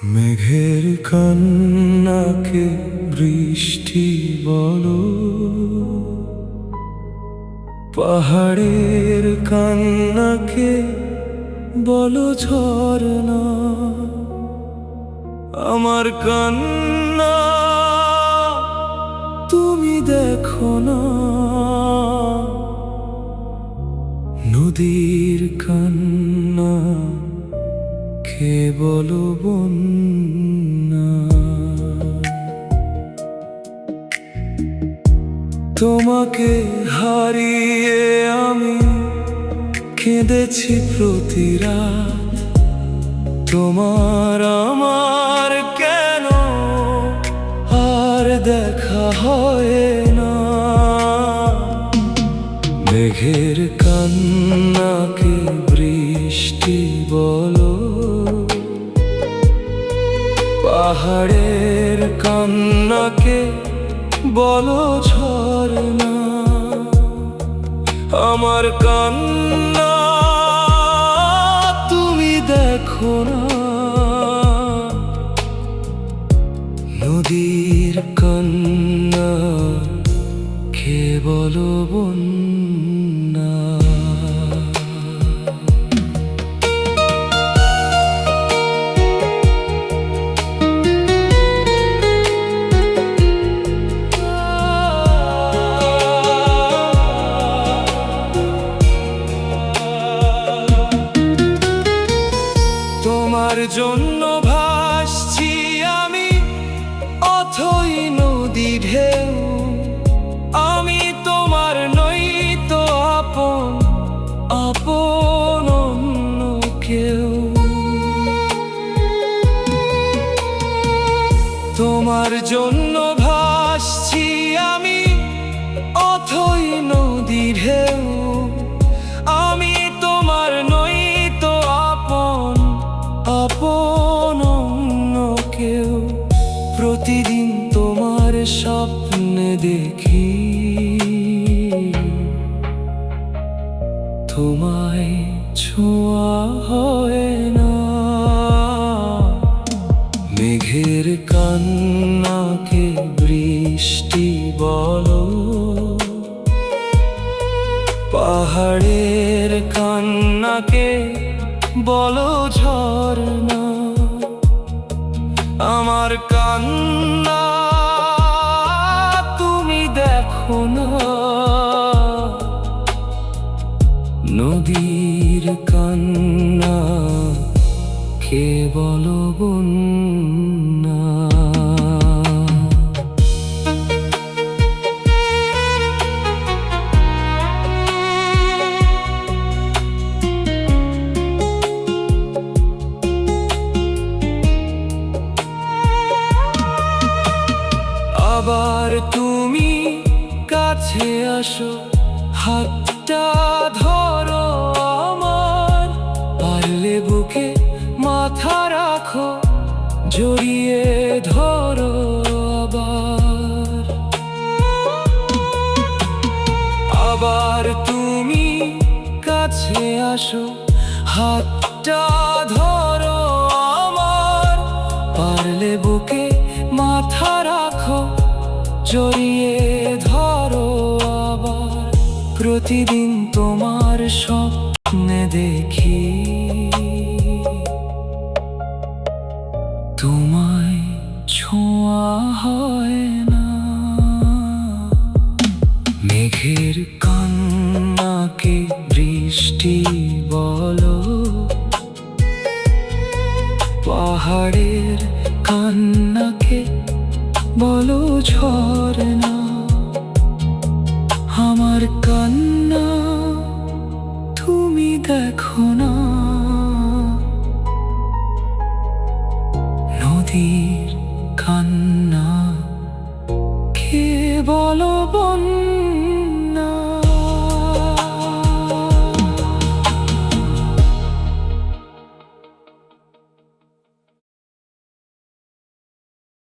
মেঘের কান্নাকে বৃষ্টি বলো, পাহাড়ের কান্নাকে বলো ঝরনা। আমার কান্না তুমি দেখো না, নদীর কান্না কে বলো বন্যা। তোমাকে হারিয়ে আমি কেঁদেছি প্রতি রাত। তোমার আমার কেন আর দেখা হয় না। মেঘের কান্নাকে বৃষ্টি বলো, পাহাড়ের কান্নাকে বলো ঝরনা। আমার কান্না তুমি দেখো না, নদীর কান্না কে বলো বন্যা। তোমার জন্য ভাসছি আমি অথই নদী ঢেউ। আমি তোমার নই তো আপন, আপন অন্য কেউ। তোমার জন্য ভাসছি আমি অথই নদী ঢেউ। আমি তোমার নই তো আপন, আপন অন্য কেউ। প্রতিদিন তোমার স্বপ্নে দেখি তোমায় ছোঁয়া হয় না। মেঘের কান্নাকে বৃষ্টি বলো, পাহাড়ের কান্নাকে বলো ঝরনা। আমার কান্না তুমি দেখো না, নদীর কান্না কে বলো বন্যা। আবার তুমি কাছে আসো, হাতটা ধরো আমার। পারলে বুকে মাথা রাখো, জড়িয়ে ধরো আবার। আবার তুমি কাছে আসো, হাতটা ধরো আমার। পারলে বুকে মাথা রাখো, জড়িয়ে ধরো আবার। প্রতিদিন তোমার স্বপ্নে দেখি তোমায় ছোঁয়া হয় না। মেঘের কান্নাকে বৃষ্টি বলো, পাহাড়ের কান্নাকে বলো ঝরনা। আমার কান্না তুমি দেখো না, নদী